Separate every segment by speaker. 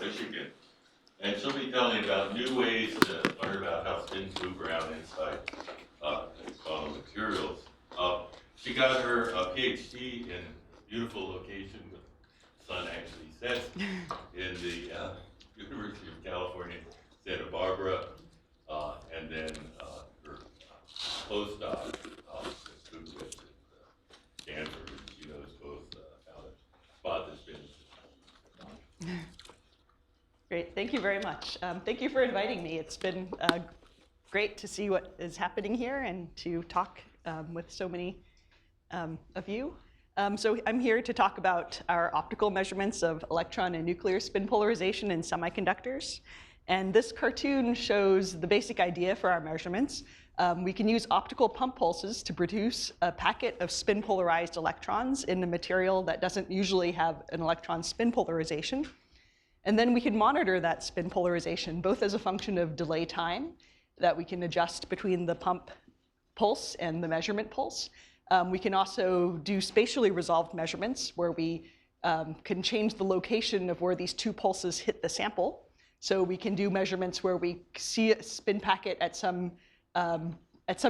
Speaker 1: Michigan. And she'll be telling about new ways to learn about how spins move around inside quantum materials. She got her PhD in a beautiful location where the sun actually sets in the University of California, Santa Barbara, and then her postdoc moved with Stanford. She knows both how to spot the spins.
Speaker 2: Great, thank you very much. Thank you for inviting me. It's been great to see what is happening here and to talk with so many of you. So I'm here to talk about our optical measurements of electron and nuclear spin polarization in semiconductors. And this cartoon shows the basic idea for our measurements. We can use optical pump pulses to produce a packet of spin polarized electrons in a material that doesn't usually have an electron spin polarization. And then we can monitor that spin polarization both as a function of delay time that we can adjust between the pump pulse and the measurement pulse. We can also do spatially resolved measurements where we can change the location of where these two pulses hit the sample. So we can do measurements where we see a spin packet at some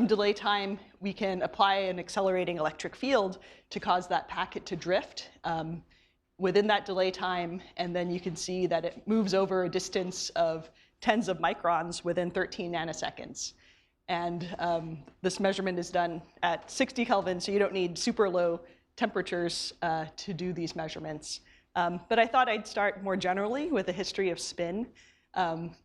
Speaker 2: delay time. We can apply an accelerating electric field to cause that packet to drift within that delay time, and then you can see that it moves over a distance of tens of microns within 13 nanoseconds. And this measurement is done at 60 Kelvin, so you don't need super low temperatures to do these measurements. But I thought I'd start more generally with a history of spin.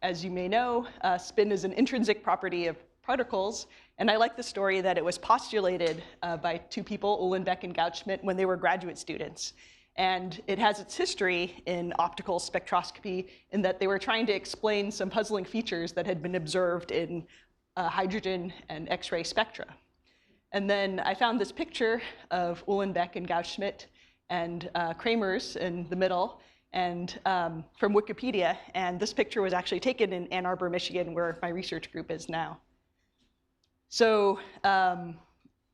Speaker 2: As you may know, spin is an intrinsic property of particles, and I like the story that it was postulated by two people, Uhlenbeck and Gauss-Schmidt, when they were graduate students. And it has its history in optical spectroscopy in that they were trying to explain some puzzling features that had been observed in hydrogen and X-ray spectra. And then I found this picture of Uhlenbeck and Gauss-Schmidt and Kramers in the middle, and from Wikipedia. And this picture was actually taken in Ann Arbor, Michigan, where my research group is now. So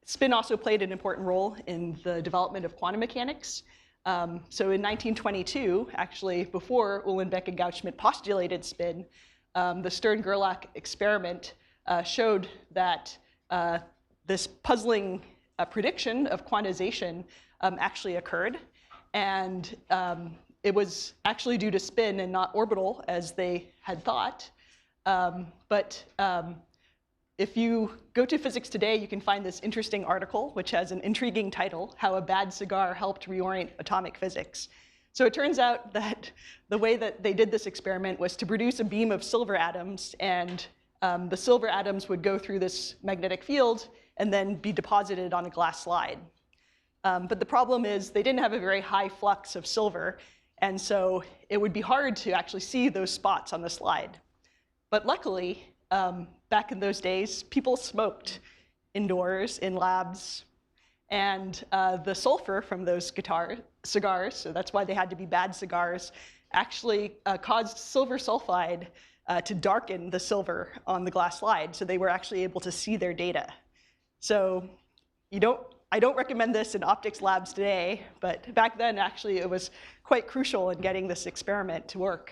Speaker 2: spin also played an important role in the development of quantum mechanics. So in 1922, actually before Uhlenbeck and Gauss-Schmidt postulated spin, the Stern-Gerlach experiment showed that this puzzling prediction of quantization actually occurred. And it was actually due to spin and not orbital, as they had thought. But if you go to Physics Today, you can find this interesting article, which has an intriguing title, How a Bad Cigar Helped Reorient Atomic Physics. So it turns out that the way that they did this experiment was to produce a beam of silver atoms, and the silver atoms would go through this magnetic field and then be deposited on a glass slide. But the problem is they didn't have a very high flux of silver, and so it would be hard to actually see those spots on the slide. But luckily, back in those days, people smoked indoors in labs, and the sulfur from those cigars, so that's why they had to be bad cigars, actually caused silver sulfide to darken the silver on the glass slide, so they were actually able to see their data. So I don't recommend this in optics labs today, but back then, actually, it was quite crucial in getting this experiment to work.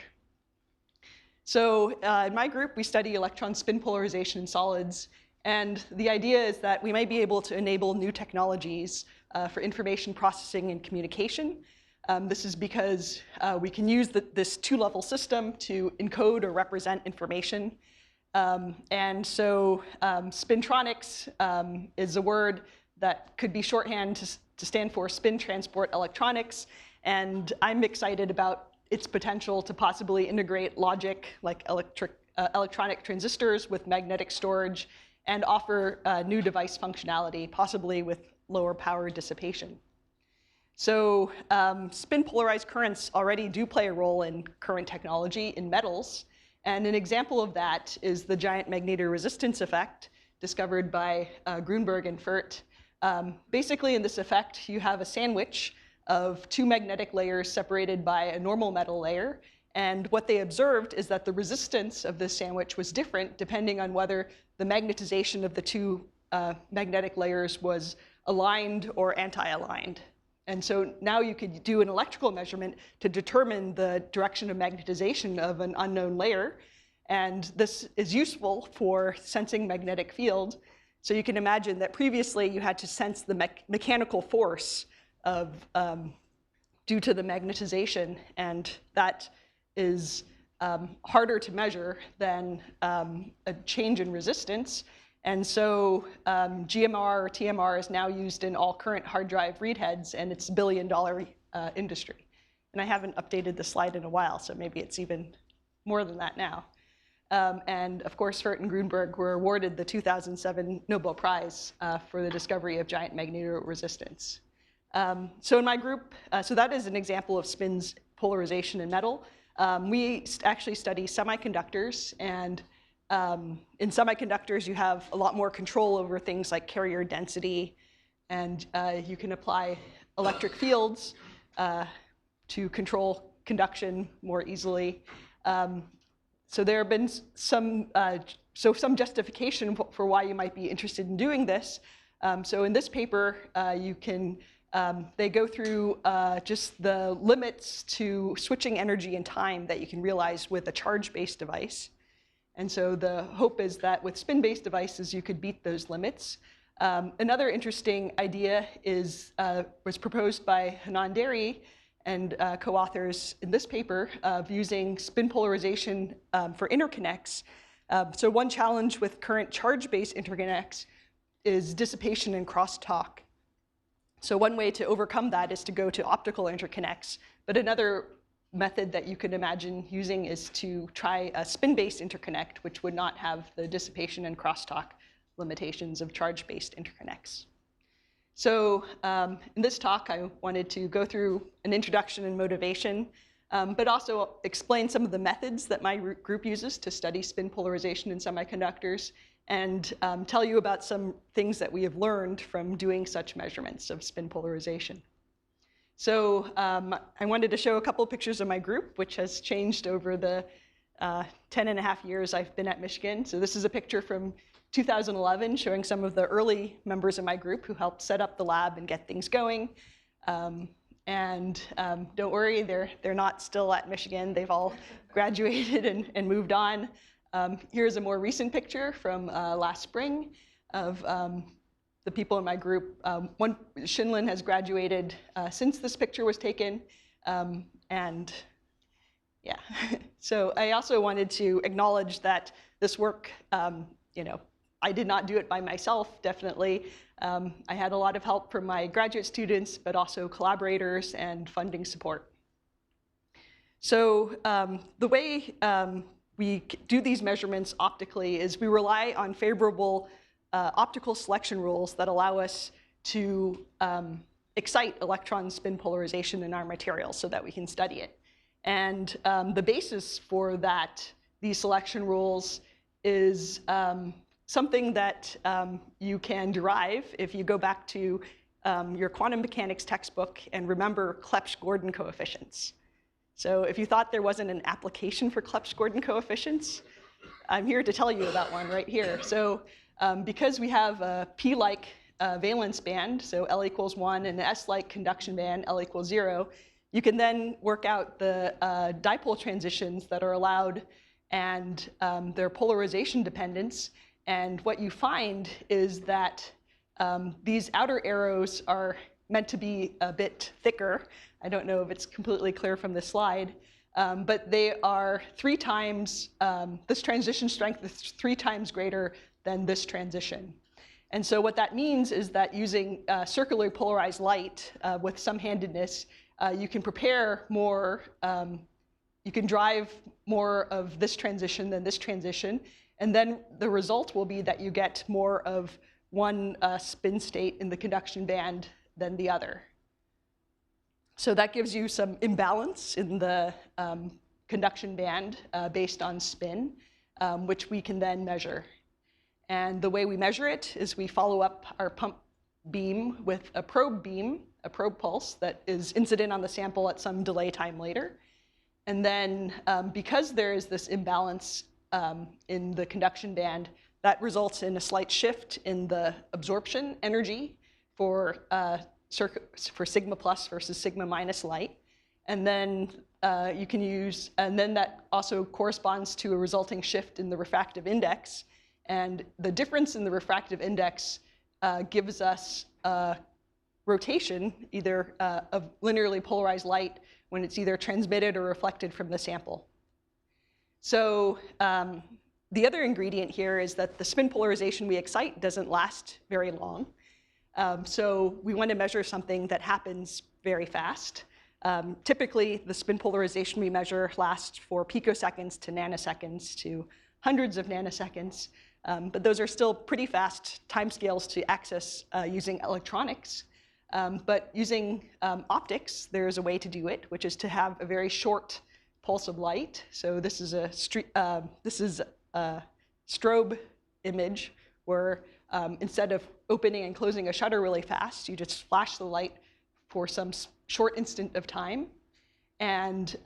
Speaker 2: So in my group, we study electron spin polarization in solids. And the idea is that we might be able to enable new technologies for information processing and communication. This is because we can use this two-level system to encode or represent information. And so spintronics is a word that could be shorthand to stand for spin transport electronics. And I'm excited about its potential to possibly integrate logic like electronic transistors with magnetic storage and offer new device functionality, possibly with lower power dissipation. So spin polarized currents already do play a role in current technology in metals. And an example of that is the giant magnetoresistance effect discovered by Grunberg and Furt. Basically, in this effect, you have a sandwich of two magnetic layers separated by a normal metal layer. And what they observed is that the resistance of this sandwich was different depending on whether the magnetization of the two magnetic layers was aligned or anti-aligned. And so now you could do an electrical measurement to determine the direction of magnetization of an unknown layer. And this is useful for sensing magnetic field. So you can imagine that previously you had to sense the mechanical force of, due to the magnetization, and that is harder to measure than a change in resistance. And so GMR or TMR is now used in all current hard drive read heads, and it's a billion-dollar industry. And I haven't updated the slide in a while, so maybe it's even more than that now. And of course, Fert and Grunberg were awarded the 2007 Nobel Prize for the discovery of giant magnetoresistance. So in my group, so that is an example of spin's polarization in metal. We actually study semiconductors, and in semiconductors, you have a lot more control over things like carrier density, and you can apply electric fields to control conduction more easily. So there have been some justification for why you might be interested in doing this. So in this paper, they go through just the limits to switching energy and time that you can realize with a charge-based device. And so the hope is that with spin-based devices, you could beat those limits. Another interesting idea was proposed by Hanan Deri and co-authors in this paper of using spin polarization for interconnects. So one challenge with current charge-based interconnects is dissipation and crosstalk. So one way to overcome that is to go to optical interconnects, but another method that you could imagine using is to try a spin-based interconnect, which would not have the dissipation and crosstalk limitations of charge-based interconnects. So in this talk, I wanted to go through an introduction and motivation, but also explain some of the methods that my group uses to study spin polarization in semiconductors, and tell you about some things that we have learned from doing such measurements of spin polarization. So I wanted to show a couple of pictures of my group, which has changed over the 10.5 years I've been at Michigan. So this is a picture from 2011 showing some of the early members of my group who helped set up the lab and get things going. And don't worry, they're not still at Michigan. They've all graduated and moved on. Here's a more recent picture from last spring of the people in my group. Shinlin has graduated since this picture was taken. And yeah, so I also wanted to acknowledge that this work, I did not do it by myself, definitely. I had a lot of help from my graduate students, but also collaborators and funding support. So the way we do these measurements optically is we rely on favorable optical selection rules that allow us to excite electron spin polarization in our materials so that we can study it. And the basis for these selection rules is something that you can derive if you go back to your quantum mechanics textbook and remember Clebsch-Gordon coefficients. So if you thought there wasn't an application for Clebsch-Gordon coefficients, I'm here to tell you about one right here. So because we have a p-like valence band, so L equals 1, and an s-like conduction band, L equals 0, you can then work out the dipole transitions that are allowed and their polarization dependence. And what you find is that these outer arrows are meant to be a bit thicker. I don't know if it's completely clear from this slide, but they are 3 times, this transition strength is 3 times greater than this transition. And so what that means is that using circularly polarized light with some handedness, you can prepare more, you can drive more of this transition than this transition, and then the result will be that you get more of one spin state in the conduction band than the other. So that gives you some imbalance in the conduction band based on spin, which we can then measure. And the way we measure it is we follow up our pump beam with a probe pulse that is incident on the sample at some delay time later. And then because there is this imbalance in the conduction band, that results in a slight shift in the absorption energy for for sigma plus versus sigma minus light. And then you can use, and then that also corresponds to a resulting shift in the refractive index. And the difference in the refractive index gives us rotation, either of linearly polarized light when it's either transmitted or reflected from the sample. So the other ingredient here is that the spin polarization we excite doesn't last very long. So we want to measure something that happens very fast. Typically, the spin polarization we measure lasts for picoseconds to nanoseconds to hundreds of nanoseconds. But those are still pretty fast timescales to access using electronics. But using optics, there's a way to do it, which is to have a very short pulse of light. So this is a strobe image where instead of opening and closing a shutter really fast, you just flash the light for some short instant of time. And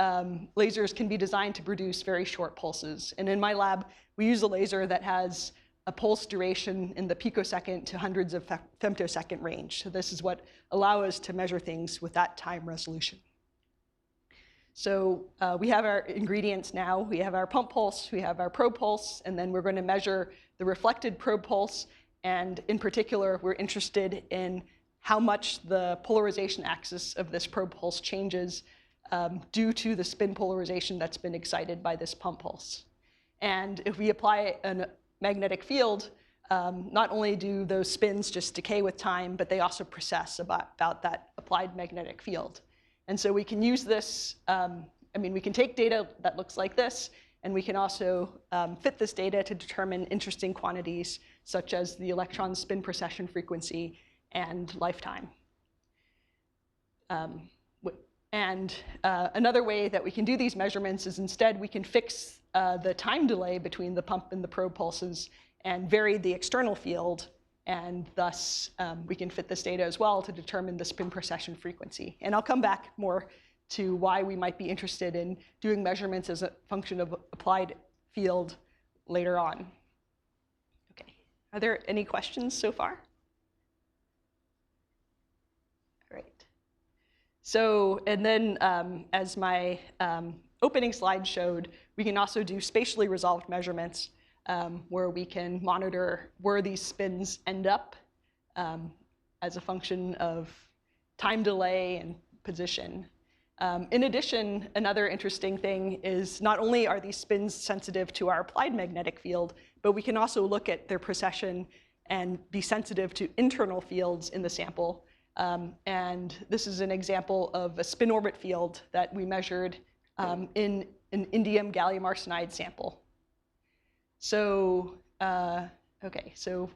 Speaker 2: lasers can be designed to produce very short pulses. And in my lab, we use a laser that has a pulse duration in the picosecond to hundreds of femtosecond range. So this is what allows us to measure things with that time resolution. So we have our ingredients now. We have our pump pulse, we have our probe pulse, and then we're going to measure the reflected probe pulse. And in particular, we're interested in how much the polarization axis of this probe pulse changes due to the spin polarization that's been excited by this pump pulse. And if we apply a magnetic field, not only do those spins just decay with time, but they also precess about that applied magnetic field. And so we can use this, we can take data that looks like this, and we can also fit this data to determine interesting quantities, such as the electron spin precession frequency and lifetime. Another way that we can do these measurements is instead we can fix the time delay between the pump and the probe pulses and vary the external field, and thus we can fit this data as well to determine the spin precession frequency. And I'll come back more to why we might be interested in doing measurements as a function of applied field later on. Okay, are there any questions so far? Great. So, and then as my opening slide showed, we can also do spatially resolved measurements where we can monitor where these spins end up as a function of time delay and position. In addition, another interesting thing is not only are these spins sensitive to our applied magnetic field, but we can also look at their precession and be sensitive to internal fields in the sample. And this is an example of a spin orbit field that we measured in an indium gallium arsenide sample. So, so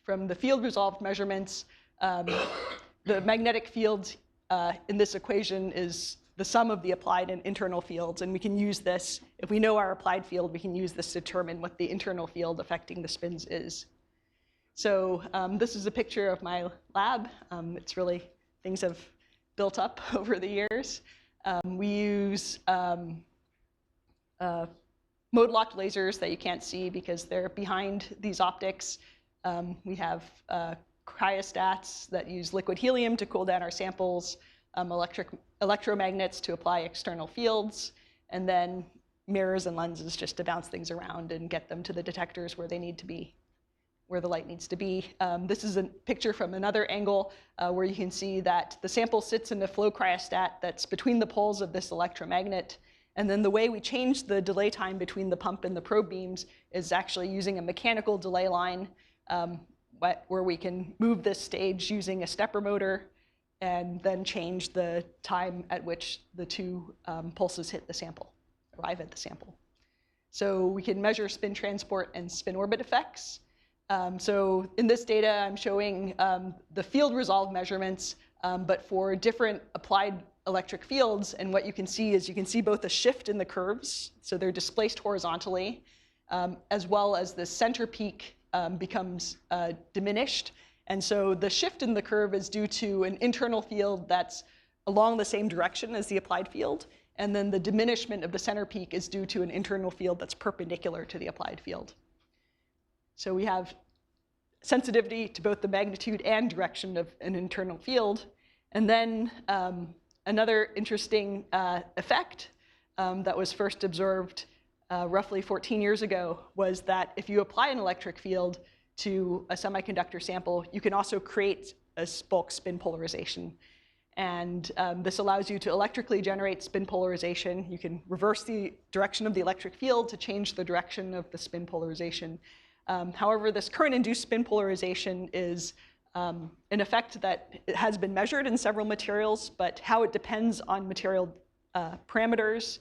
Speaker 2: from the field resolved measurements, the magnetic field in this equation is the sum of the applied and internal fields, and we can use this, if we know our applied field, we can use this to determine what the internal field affecting the spins is. So this is a picture of my lab. It's really, things have built up over the years. We use mode-locked lasers that you can't see because they're behind these optics. We have cryostats that use liquid helium to cool down our samples, electromagnets to apply external fields, and then mirrors and lenses just to bounce things around and get them to the detectors where they need to be, where the light needs to be. This is a picture from another angle where you can see that the sample sits in a flow cryostat that's between the poles of this electromagnet. And then the way we change the delay time between the pump and the probe beams is actually using a mechanical delay line where we can move this stage using a stepper motor and then change the time at which the two pulses hit the sample, arrive at the sample. So we can measure spin transport and spin orbit effects. So in this data, I'm showing the field resolved measurements, but for different applied electric fields. And what you can see is you can see both a shift in the curves, so they're displaced horizontally, as well as the center peak becomes diminished. And so the shift in the curve is due to an internal field that's along the same direction as the applied field. And then the diminishment of the center peak is due to an internal field that's perpendicular to the applied field. So we have sensitivity to both the magnitude and direction of an internal field. And then another interesting effect that was first observed roughly 14 years ago was that if you apply an electric field to a semiconductor sample, you can also create a bulk spin polarization. And this allows you to electrically generate spin polarization. You can reverse the direction of the electric field to change the direction of the spin polarization. However, this current-induced spin polarization is an effect that has been measured in several materials, but how it depends on material parameters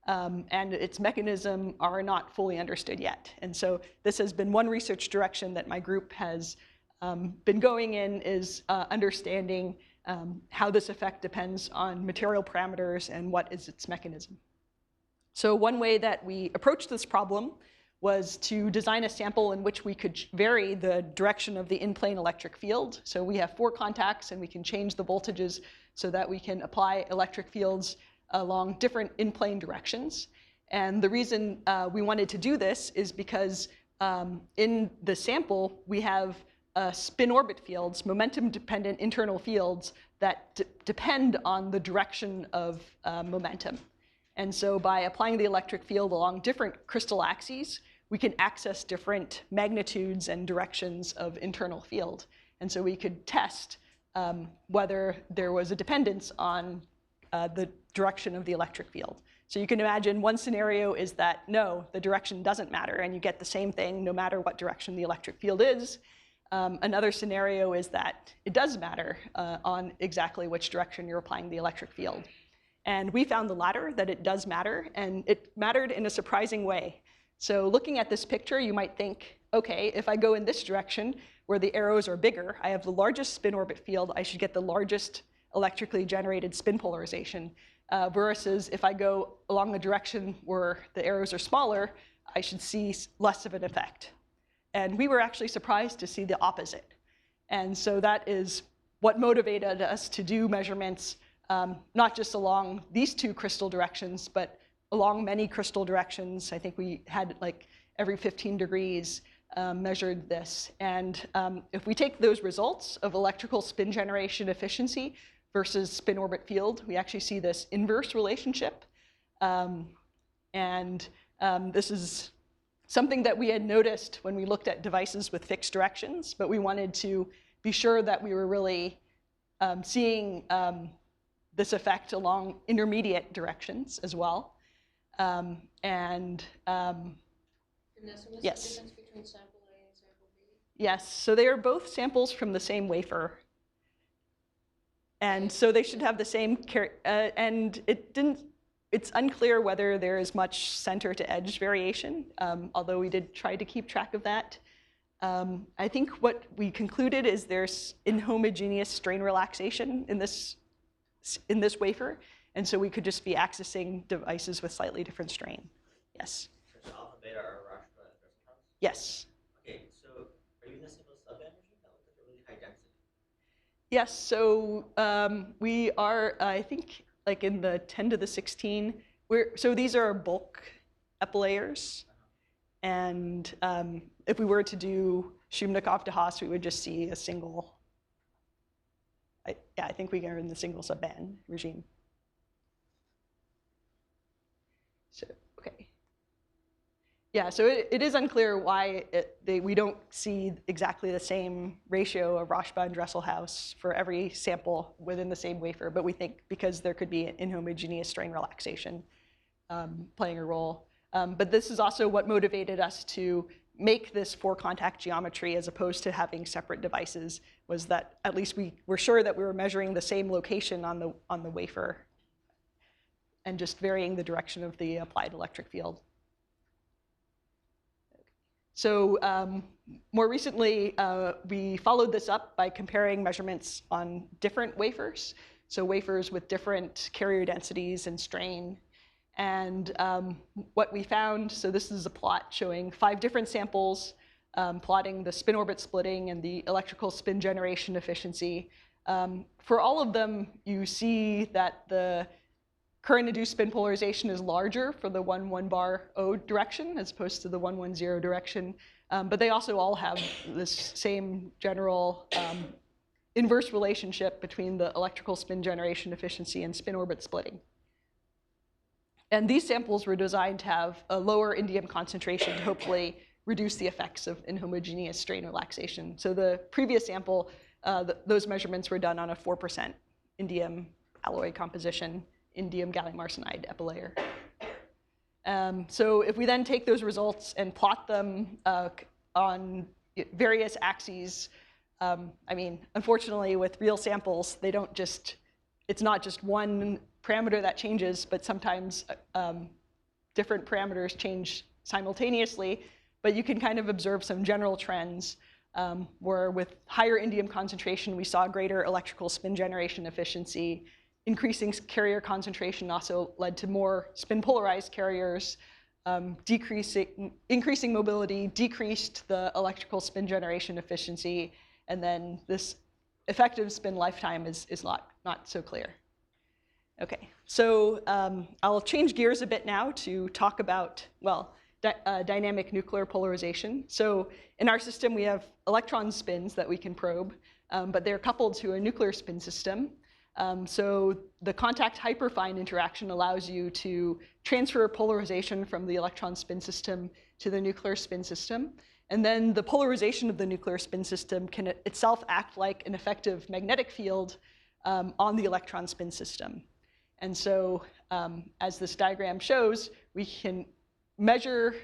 Speaker 2: and its mechanism are not fully understood yet. And so this has been one research direction that my group has been going in, is understanding how this effect depends on material parameters and what is its mechanism. So one way that we approached this problem was to design a sample in which we could vary the direction of the in-plane electric field. So we have 4 contacts, and we can change the voltages so that we can apply electric fields along different in-plane directions. And the reason we wanted to do this is because in the sample, we have spin orbit fields, momentum-dependent internal fields that depend on the direction of momentum. And so by applying the electric field along different crystal axes, we can access different magnitudes and directions of internal field. And so we could test whether there was a dependence on the direction of the electric field. So you can imagine one scenario is that, no, the direction doesn't matter, and you get the same thing no matter what direction the electric field is. Another scenario is that it does matter on exactly which direction you're applying the electric field. And we found the latter, that it does matter, and it mattered in a surprising way. So looking at this picture, you might think, okay, if I go in this direction where the arrows are bigger, I have the largest spin orbit field, I should get the largest electrically generated spin polarization, versus if I go along the direction where the arrows are smaller, I should see less of an effect. And we were actually surprised to see the opposite. And so that is what motivated us to do measurements, not just along these 2 crystal directions, but along many crystal directions. I think we had like every 15 degrees measured this. And if we take those results of electrical spin generation efficiency versus spin orbit field, we actually see this inverse relationship. This is something that we had noticed when we looked at devices with fixed directions, but we wanted to be sure that we were really seeing this effect along intermediate directions as well.
Speaker 3: Vanessa, what's
Speaker 2: yes.
Speaker 3: the difference between sample A and sample B?
Speaker 2: Yes, so they are both samples from the same wafer. And so they should have the same, and it's unclear whether there is much center to edge variation, although we did try to keep track of that. I think what we concluded is there's inhomogeneous strain relaxation in this wafer, and so we could just be accessing devices with slightly different strain. Yes?
Speaker 4: So alpha, beta are Rashba and Resonant?
Speaker 2: Yes.
Speaker 4: Okay, so are you in a single sub-energy? That looks like a really high density.
Speaker 2: Yes, so we are, I think, like in the 10 to the 16. So these are bulk epilayers. And if we were to do Shumnikov to Haas, we would just see a single, I think we are in the single subband regime. So, okay. Yeah, so it is unclear why we don't see exactly the same ratio of Rashba and Dresselhaus for every sample within the same wafer, but we think because there could be an inhomogeneous strain relaxation playing a role. But this is also what motivated us to make this 4-contact geometry as opposed to having separate devices, was that at least we were sure that we were measuring the same location on the wafer and just varying the direction of the applied electric field. So more recently, we followed this up by comparing measurements on different wafers, so wafers with different carrier densities and strain. And what we found, so this is a plot showing 5 different samples, plotting the spin orbit splitting and the electrical spin generation efficiency. For all of them, you see that the current-induced spin polarization is larger for the 1,1 bar O direction as opposed to the 1,1,0 direction. But they also all have this same general inverse relationship between the electrical spin generation efficiency and spin orbit splitting. And these samples were designed to have a lower indium concentration to hopefully reduce the effects of inhomogeneous strain relaxation. So the previous sample, those measurements were done on a 4% indium alloy composition, indium gallium arsenide epilayer. So if we then take those results and plot them on various axes, I mean, unfortunately, with real samples, they don't just, it's not just one parameter that changes, but sometimes different parameters change simultaneously. But you can kind of observe some general trends where with higher indium concentration, we saw greater electrical spin generation efficiency. Increasing carrier concentration also led to more spin polarized carriers. Increasing mobility decreased the electrical spin generation efficiency. And then this effective spin lifetime is not so clear. Okay, so I'll change gears a bit now to talk about, well, dynamic nuclear polarization. So in our system, we have electron spins that we can probe, but they're coupled to a nuclear spin system. So the contact hyperfine interaction allows you to transfer polarization from the electron spin system to the nuclear spin system. And then the polarization of the nuclear spin system can itself act like an effective magnetic field on the electron spin system. And so as this diagram shows, we can measure,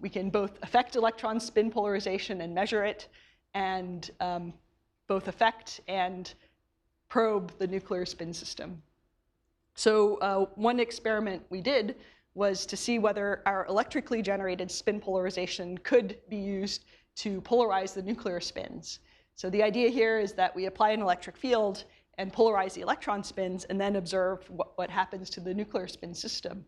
Speaker 2: we can both affect electron spin polarization and measure it, and both affect and probe the nuclear spin system. So one experiment we did was to see whether our electrically generated spin polarization could be used to polarize the nuclear spins. So the idea here is that we apply an electric field and polarize the electron spins and then observe what happens to the nuclear spin system.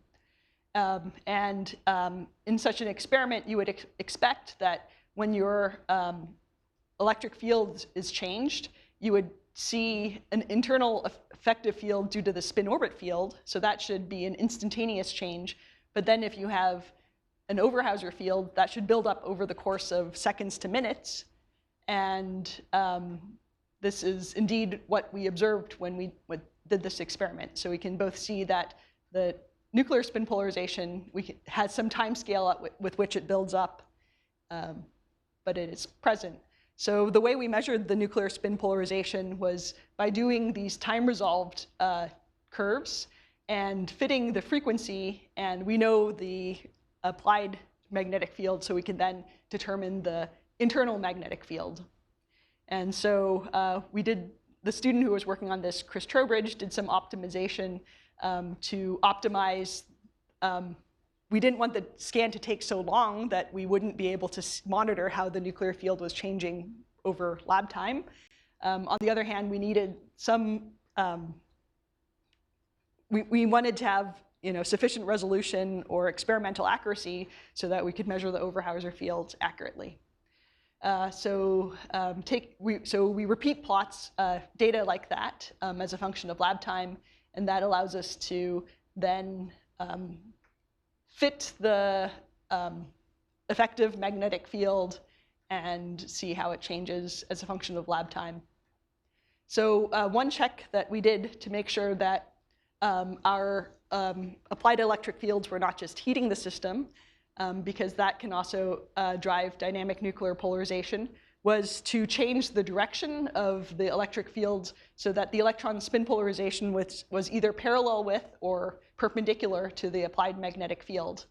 Speaker 2: In such an experiment, you would expect that when your electric field is changed, you would see an internal effective field due to the spin orbit field, so that should be an instantaneous change. But then if you have an Overhauser field, that should build up over the course of seconds to minutes. And this is indeed what we observed when we did this experiment. So we can both see that the nuclear spin polarization has some time scale with which it builds up, but it is present. So the way we measured the nuclear spin polarization was by doing these time-resolved curves and fitting the frequency, and we know the applied magnetic field, so we can then determine the internal magnetic field. And so the student who was working on this, Chris Trowbridge, did some optimization to optimize. We didn't want the scan to take so long that we wouldn't be able to monitor how the nuclear field was changing over lab time. On the other hand, we needed some, we wanted to have sufficient resolution or experimental accuracy so that we could measure the Overhauser fields accurately. So we repeat plots data like that as a function of lab time, and that allows us to then fit the effective magnetic field and see how it changes as a function of lab time. So one check that we did to make sure that our applied electric fields were not just heating the system, because that can also drive dynamic nuclear polarization, was to change the direction of the electric fields so that the electron spin polarization was either parallel with or perpendicular to the applied magnetic field.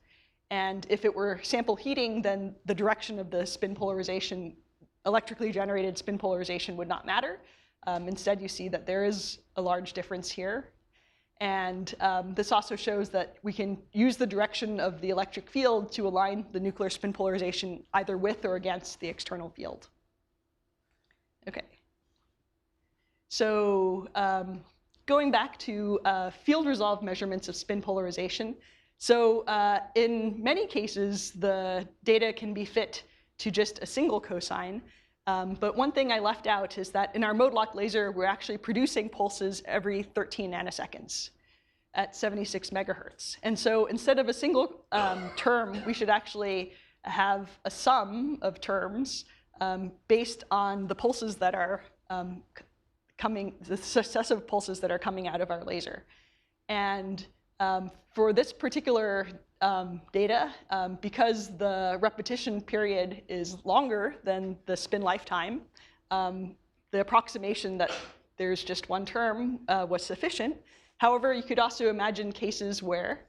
Speaker 2: And if it were sample heating, then the direction of the spin polarization, electrically generated spin polarization, would not matter. Instead, you see that there is a large difference here. And this also shows that we can use the direction of the electric field to align the nuclear spin polarization either with or against the external field. Okay. So going back to field-resolved measurements of spin polarization. So in many cases, the data can be fit to just a single cosine. But one thing I left out is that in our mode-locked laser, we're actually producing pulses every 13 nanoseconds at 76 megahertz. And so instead of a single term, we should actually have a sum of terms based on the pulses that are the successive pulses that are coming out of our laser. And for this particular data, because the repetition period is longer than the spin lifetime, the approximation that there's just one term was sufficient. However, you could also imagine cases where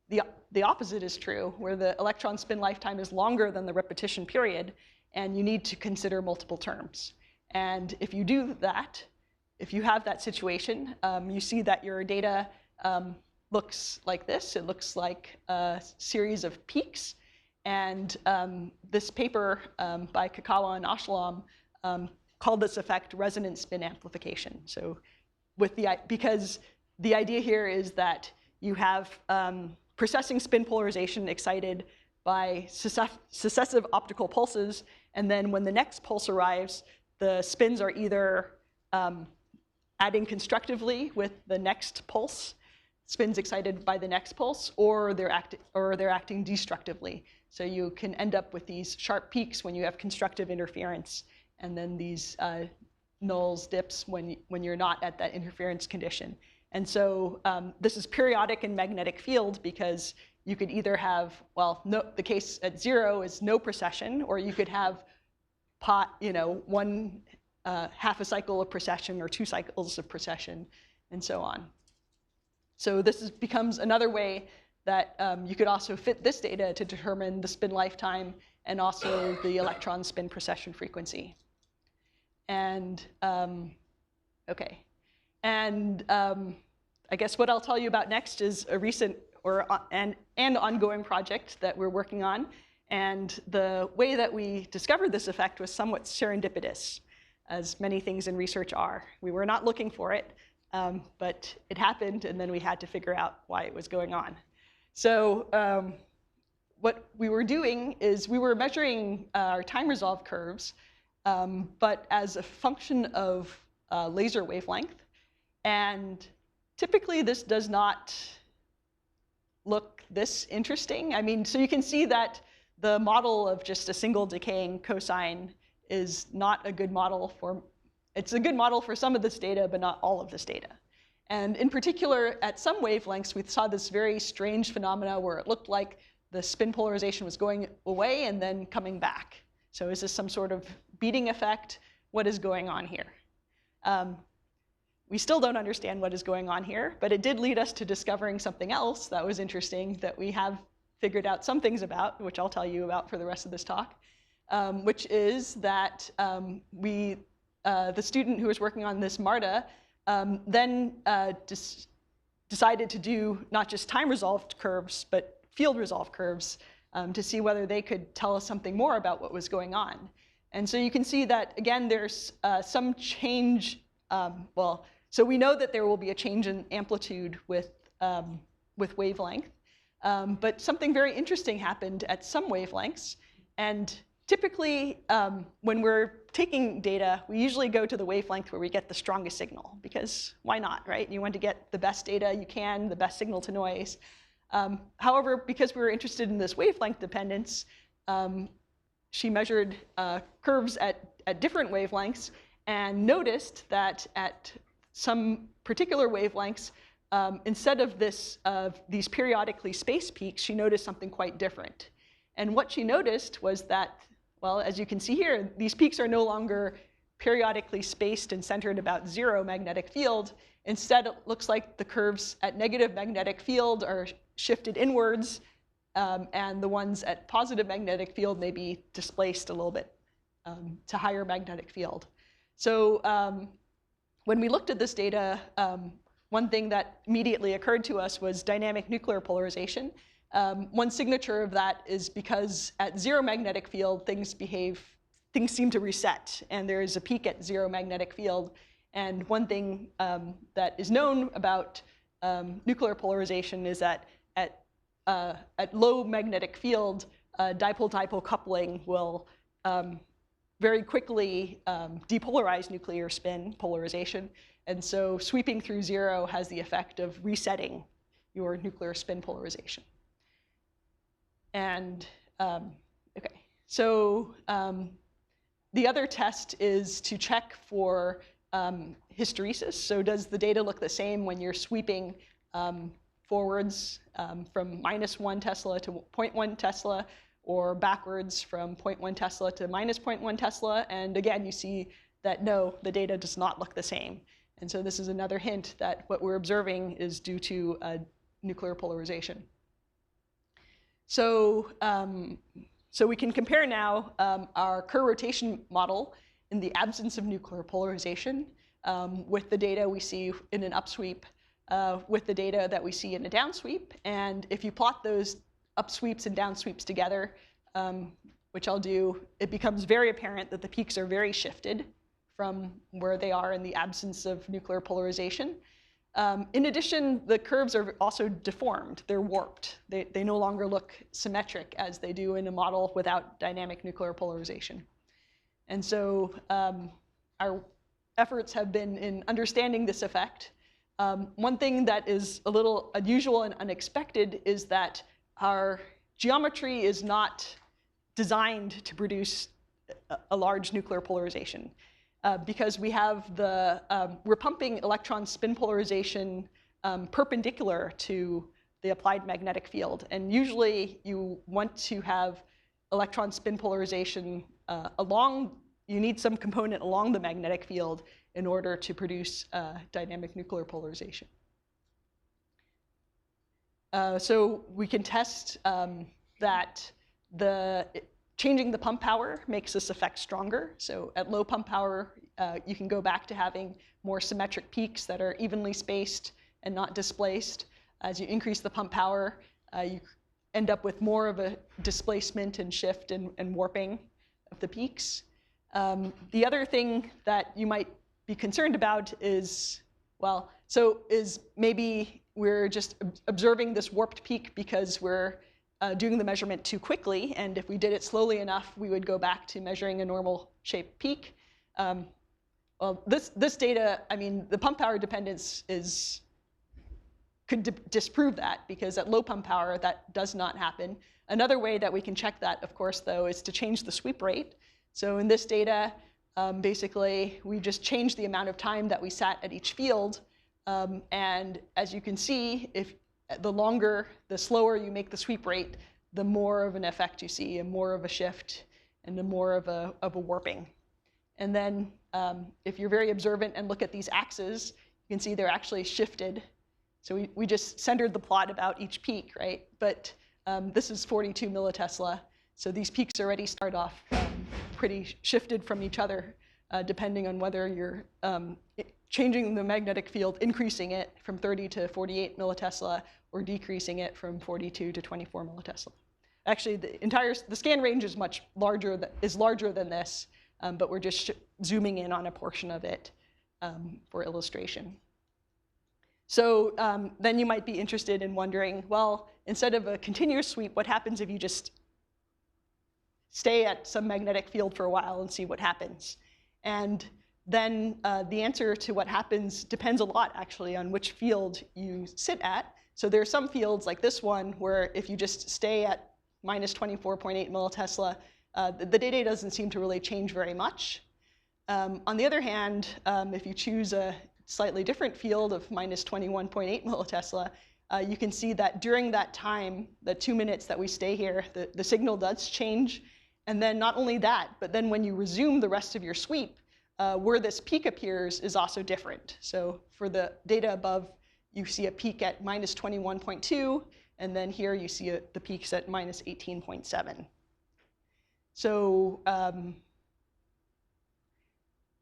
Speaker 2: the opposite is true, where the electron spin lifetime is longer than the repetition period, and you need to consider multiple terms. And if you do that, if you have that situation, you see that your data looks like this. It looks like a series of peaks. And this paper by Kakawa and Ashlam called this effect resonant spin amplification. So because the idea here is that you have precessing spin polarization excited by successive optical pulses, and then when the next pulse arrives, the spins are either adding constructively with the next pulse, spins excited by the next pulse, or they're acting destructively. So you can end up with these sharp peaks when you have constructive interference, and then these nulls, dips when you're not at that interference condition. And so this is periodic in magnetic field because you could either have, well, the case at 0 is no precession, or you could have one half a cycle of precession or 2 cycles of precession, and so on. So this becomes another way that you could also fit this data to determine the spin lifetime and also the electron spin precession frequency. And okay. And I guess what I'll tell you about next is a recent and ongoing project that we're working on. And the way that we discovered this effect was somewhat serendipitous, as many things in research are. We were not looking for it, but it happened, and then we had to figure out why it was going on. So what we were doing is we were measuring our time resolved curves, but as a function of laser wavelength. And typically, this does not look this interesting. I mean, so you can see that the model of just a single decaying cosine is not a good model for, it's a good model for some of this data, but not all of this data. And in particular, at some wavelengths, we saw this very strange phenomena where it looked like the spin polarization was going away and then coming back. So is this some sort of beating effect? What is going on here? We still don't understand what is going on here, but it did lead us to discovering something else that was interesting that we have figured out some things about, which I'll tell you about for the rest of this talk, which is that the student who was working on this, Marta, then decided to do not just time-resolved curves, but field-resolved curves to see whether they could tell us something more about what was going on. And so you can see that, again, there's some change. So we know that there will be a change in amplitude with wavelength. But something very interesting happened at some wavelengths. And typically, when we're taking data, we usually go to the wavelength where we get the strongest signal, because why not, right? You want to get the best data you can, the best signal to noise. However, because we were interested in this wavelength dependence, she measured curves at different wavelengths and noticed that at some particular wavelengths, instead of these periodically spaced peaks, she noticed something quite different. And what she noticed was that, well, as you can see here, these peaks are no longer periodically spaced and centered about 0 magnetic field. Instead, it looks like the curves at negative magnetic field are shifted inwards, and the ones at positive magnetic field may be displaced a little bit to higher magnetic field. So when we looked at this data, one thing that immediately occurred to us was dynamic nuclear polarization. One signature of that is because at 0 magnetic field, things seem to reset, and there is a peak at 0 magnetic field. And one thing that is known about nuclear polarization is that at low magnetic field, dipole-dipole coupling will very quickly depolarize nuclear spin polarization. And so sweeping through 0 has the effect of resetting your nuclear spin polarization. And okay, so the other test is to check for hysteresis. So does the data look the same when you're sweeping forwards from -1 Tesla to 0.1 Tesla, or backwards from 0.1 Tesla to -0.1 Tesla? And again, you see that no, the data does not look the same. And so this is another hint that what we're observing is due to nuclear polarization. So, so we can compare now our Kerr rotation model in the absence of nuclear polarization with the data we see in an upsweep with the data that we see in a downsweep. And if you plot those upsweeps and downsweeps together, which I'll do, it becomes very apparent that the peaks are very shifted from where they are in the absence of nuclear polarization. In addition, the curves are also deformed. They're warped. They no longer look symmetric as they do in a model without dynamic nuclear polarization. And so our efforts have been in understanding this effect. One thing that is a little unusual and unexpected is that our geometry is not designed to produce a large nuclear polarization. Because we have we're pumping electron spin polarization perpendicular to the applied magnetic field. And usually you want to have electron spin polarization you need some component along the magnetic field in order to produce dynamic nuclear polarization. So we can test that changing the pump power makes this effect stronger. So at low pump power, you can go back to having more symmetric peaks that are evenly spaced and not displaced. As you increase the pump power, you end up with more of a displacement and shift and warping of the peaks. The other thing that you might be concerned about is, maybe we're just observing this warped peak because we're doing the measurement too quickly, and if we did it slowly enough, we would go back to measuring a normal shaped peak. Well, this data, I mean, the pump power dependence could disprove that, because at low pump power, that does not happen. Another way that we can check that, of course, though, is to change the sweep rate. So in this data, basically, we just changed the amount of time that we sat at each field, and as you can see, if the slower you make the sweep rate, the more of an effect you see, and more of a shift, and the more of a warping. And then if you're very observant and look at these axes, you can see they're actually shifted. So we just centered the plot about each peak, right? But this is 42 millitesla. So these peaks already start off pretty shifted from each other, depending on whether you're changing the magnetic field, increasing it from 30 to 48 millitesla, or decreasing it from 42 to 24 millitesla. Actually, the scan range is much larger, larger than this, but we're just zooming in on a portion of it for illustration. So then you might be interested in wondering, well, instead of a continuous sweep, what happens if you just stay at some magnetic field for a while and see what happens? And then the answer to what happens depends a lot, actually, on which field you sit at. So there are some fields, like this one, where if you just stay at minus 24.8 millitesla, the data doesn't seem to really change very much. On the other hand, if you choose a slightly different field of minus 21.8 millitesla, you can see that during that time, the 2 minutes that we stay here, the signal does change. And then not only that, but then when you resume the rest of your sweep, where this peak appears is also different. So for the data above, you see a peak at minus 21.2, and then here you see the peaks at minus 18.7. So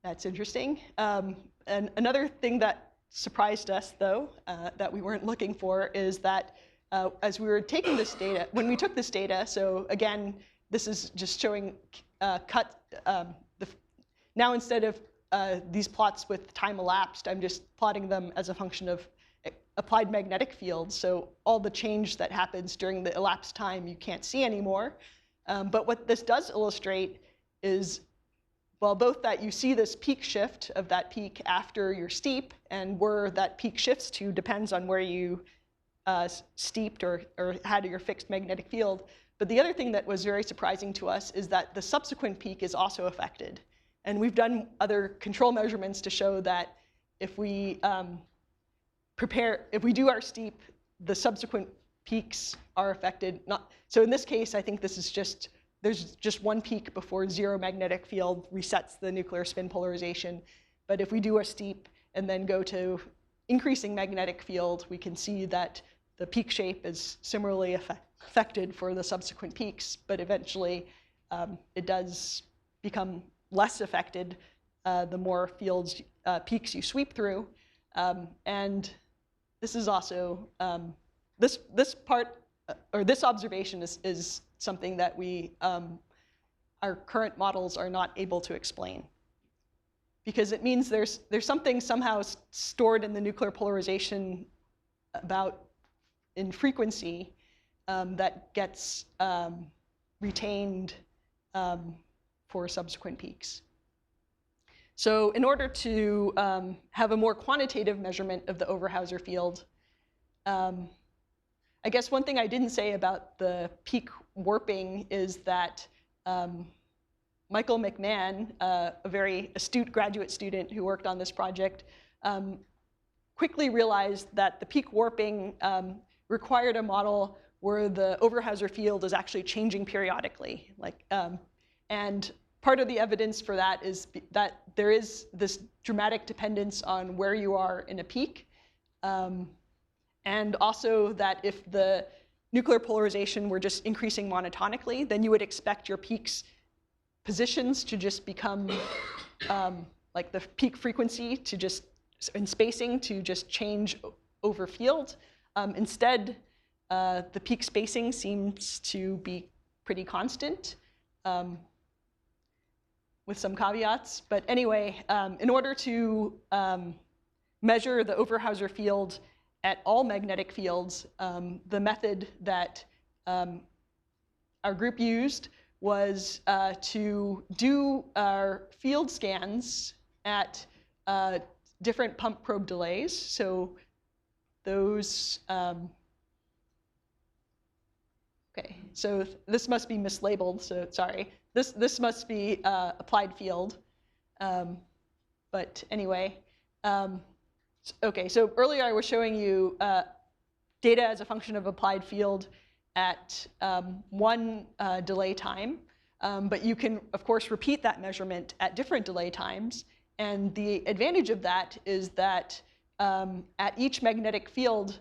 Speaker 2: that's interesting. And another thing that surprised us, though, that we weren't looking for, is that as we were taking this data, when we took this data, so again, this is just showing now instead of these plots with time elapsed, I'm just plotting them as a function of applied magnetic fields. So all the change that happens during the elapsed time you can't see anymore. But what this does illustrate is, well, both that you see this peak shift of that peak after your steep, and where that peak shifts to depends on where you steeped or had your fixed magnetic field. But the other thing that was very surprising to us is that the subsequent peak is also affected. And we've done other control measurements to show that if we do our steep, the subsequent peaks are affected. So in this case, I think this is there's just one peak before zero magnetic field resets the nuclear spin polarization. But if we do a steep and then go to increasing magnetic field, we can see that the peak shape is similarly affected for the subsequent peaks, but eventually it does become less affected the more peaks you sweep through. And this is also, this observation is something that our current models are not able to explain. Because it means there's something somehow stored in the nuclear polarization in frequency that gets retained for subsequent peaks. So in order to have a more quantitative measurement of the Overhauser field, I guess one thing I didn't say about the peak warping is that Michael McMahon, a very astute graduate student who worked on this project, quickly realized that the peak warping required a model where the Overhauser field is actually changing periodically. And part of the evidence for that is that there is this dramatic dependence on where you are in a peak. And also that if the nuclear polarization were just increasing monotonically, then you would expect your peaks positions to just become like the peak frequency to just, and spacing to just change over field. Instead, the peak spacing seems to be pretty constant with some caveats. But anyway, in order to measure the Overhauser field at all magnetic fields, the method that our group used was to do our field scans at different pump probe delays. So those, okay, so this must be mislabeled, so sorry. This must be applied field. But anyway, okay, so earlier I was showing you data as a function of applied field at one delay time. But you can, of course, repeat that measurement at different delay times. And the advantage of that is that at each magnetic field,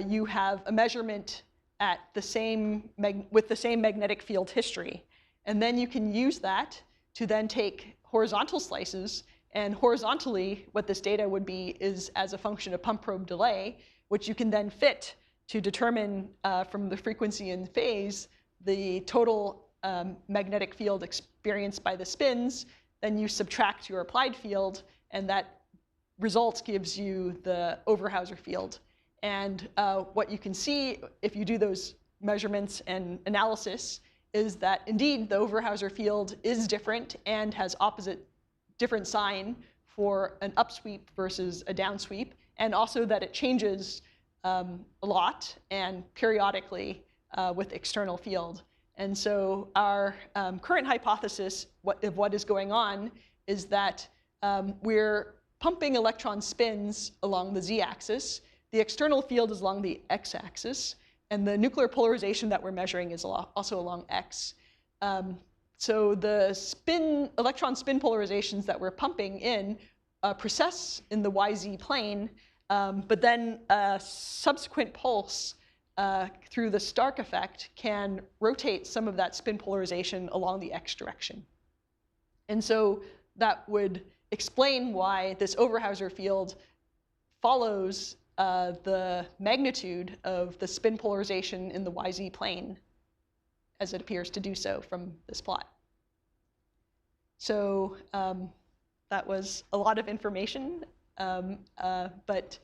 Speaker 2: you have a measurement at with the same magnetic field history. And then you can use that to then take horizontal slices. And horizontally, what this data would be is as a function of pump probe delay, which you can then fit to determine from the frequency and phase the total magnetic field experienced by the spins. Then you subtract your applied field, and that result gives you the Overhauser field. And what you can see if you do those measurements and analysis is that indeed the Overhauser field is different and has different sign for an upsweep versus a downsweep, and also that it changes a lot and periodically with external field. And so our current hypothesis of what is going on is that we're pumping electron spins along the z-axis. The external field is along the x-axis, and the nuclear polarization that we're measuring is also along x. So the electron spin polarizations that we're pumping in precess in the YZ plane, but then a subsequent pulse through the Stark effect can rotate some of that spin polarization along the x direction. And so that would explain why this Overhauser field follows the magnitude of the spin polarization in the YZ plane, as it appears to do so from this plot. So that was a lot of information, but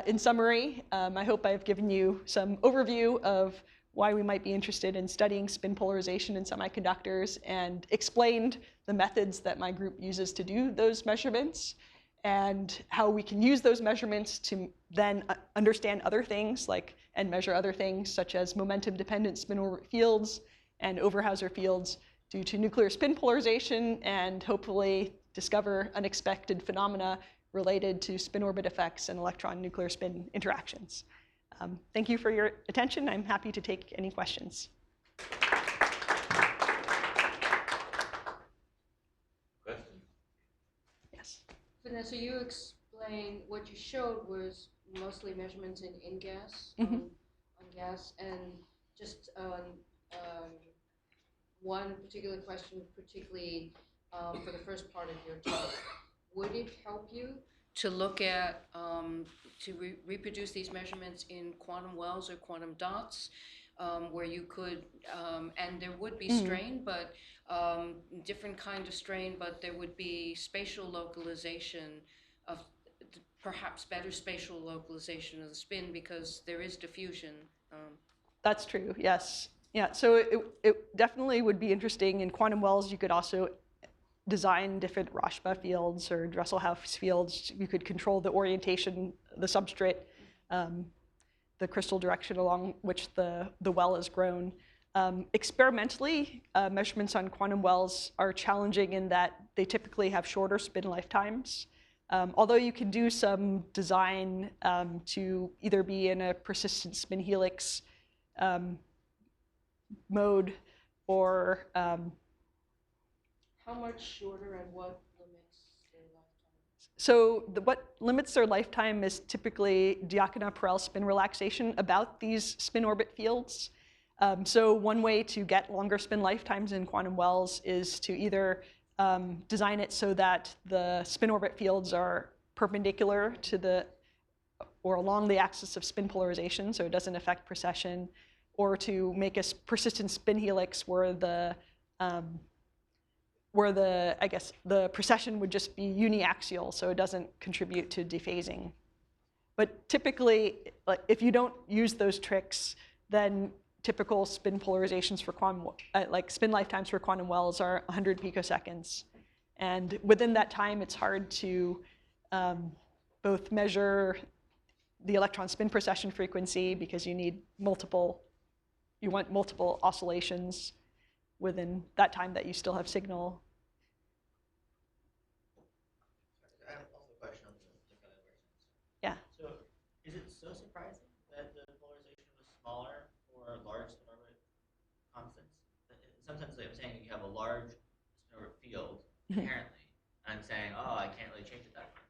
Speaker 2: in summary, I hope I've given you some overview of why we might be interested in studying spin polarization in semiconductors and explained the methods that my group uses to do those measurements and how we can use those measurements to then understand other things and measure other things such as momentum-dependent spin orbit fields and Overhauser fields due to nuclear spin polarization and hopefully discover unexpected phenomena related to spin orbit effects and electron nuclear spin interactions. Thank you for your attention. I'm happy to take any questions.
Speaker 1: Questions?
Speaker 2: Yes.
Speaker 3: Vanessa, you explained what you showed was mostly measurements in gas,
Speaker 2: Mhm.
Speaker 3: on gas, and just one particular question, particularly for the first part of your talk. Would it help you to look at, to reproduce these measurements in quantum wells or quantum dots, where you could, and there would be strain, but different kind of strain, but there would be spatial localization of, perhaps better spatial localization of the spin because there is diffusion.
Speaker 2: That's true, yes. Yeah, so it definitely would be interesting. In quantum wells, you could also design different Rashba fields or Dresselhaus fields. You could control the orientation, the substrate, the crystal direction along which the well is grown. Experimentally, measurements on quantum wells are challenging in that they typically have shorter spin lifetimes. Although you can do some design to either be in a persistent spin helix mode or
Speaker 3: How much shorter and what limits their lifetime?
Speaker 2: so what limits their lifetime is typically Diacono-Perel spin relaxation about these spin orbit fields. So one way to get longer spin lifetimes in quantum wells is to either design it so that the spin orbit fields are perpendicular to the, or along the axis of spin polarization, so it doesn't affect precession, or to make a persistent spin helix where the I guess the precession would just be uniaxial, so it doesn't contribute to dephasing. But typically, if you don't use those tricks, then typical spin polarizations for quantum, like spin lifetimes for quantum wells are 100 picoseconds. And within that time, it's hard to both measure the electron spin precession frequency because you need you want multiple oscillations within that time that you still have signal.
Speaker 4: I have also a question on the calibration.
Speaker 2: Yeah.
Speaker 4: So, is it so surprising that the polarization was smaller for large spin orbit constants? In some sense, like I'm saying, you have a large spin orbit field inherently, and I'm saying, oh, I can't really change it that much.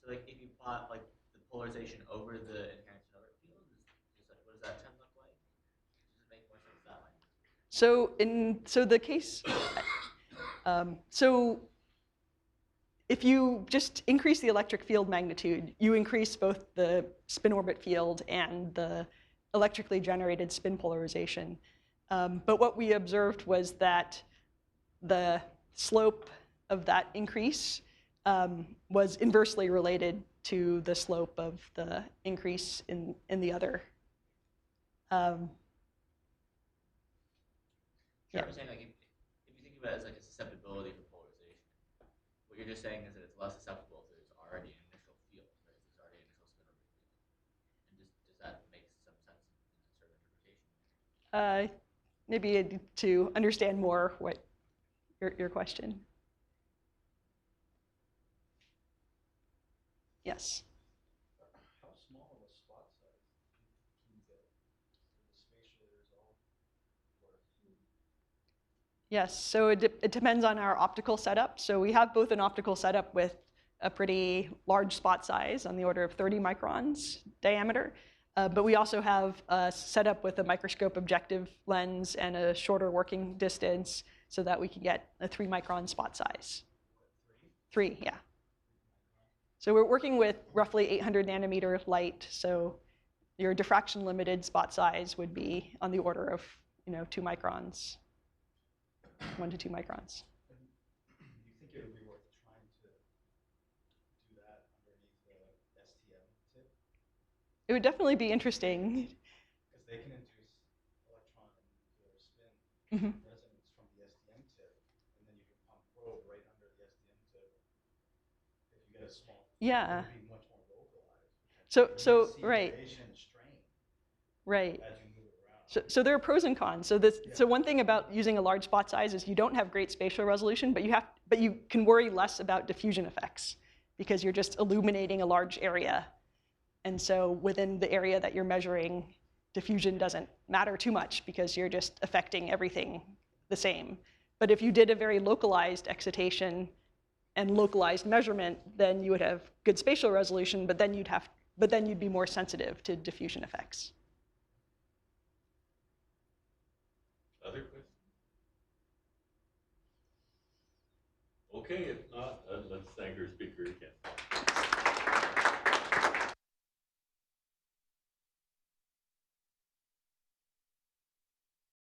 Speaker 4: So, like, if you plot like the polarization over the inherent spin orbit field, like, what does that trend look like? Does it make more sense that way?
Speaker 2: So the case, so if you just increase the electric field magnitude, you increase both the spin orbit field and the electrically generated spin polarization. But what we observed was that the slope of that increase was inversely related to the slope of the increase in the other.
Speaker 4: Sure,
Speaker 2: Yeah.
Speaker 4: I'm saying, like, if you think about it as like a susceptibility for polarization, what you're just saying is that it's less susceptible if there's already an initial field, right? If there's already an initial spin orbit field. And does that make some sense in sort of interpretation?
Speaker 2: Maybe to understand more what your question. Yes.
Speaker 5: How small of a spot size can you get for the spatially resolved work?
Speaker 2: Yes, so it depends on our optical setup. So we have both an optical setup with a pretty large spot size on the order of 30 microns diameter, but we also have a setup with a microscope objective lens and a shorter working distance so that we can get a 3 micron spot size. 3, yeah. So we're working with roughly 800 nanometer light, so your diffraction limited spot size would be on the order of 2 microns. 1 to 2 microns.
Speaker 5: And you think it would be worth trying to do that underneath the STM tip?
Speaker 2: It would definitely be interesting.
Speaker 5: Because they can induce electron and nuclear spin
Speaker 2: Mm-hmm.
Speaker 5: resonance from the STM tip, and then you can pump probe right under the STM tip. If you get a small,
Speaker 2: Yeah.
Speaker 5: it would be much more localized.
Speaker 2: So
Speaker 5: You see
Speaker 2: right.
Speaker 5: variation and strain
Speaker 2: Right.
Speaker 5: as you move it around.
Speaker 2: So there are pros and cons. So this,
Speaker 5: Yeah.
Speaker 2: so one thing about using a large spot size is you don't have great spatial resolution, but you can worry less about diffusion effects because you're just illuminating a large area. And so within the area that you're measuring, diffusion doesn't matter too much because you're just affecting everything the same. But if you did a very localized excitation and localized measurement, then you would have good spatial resolution, but then you'd be more sensitive to diffusion effects.
Speaker 1: Other questions? Okay, if not, let's thank our speaker again.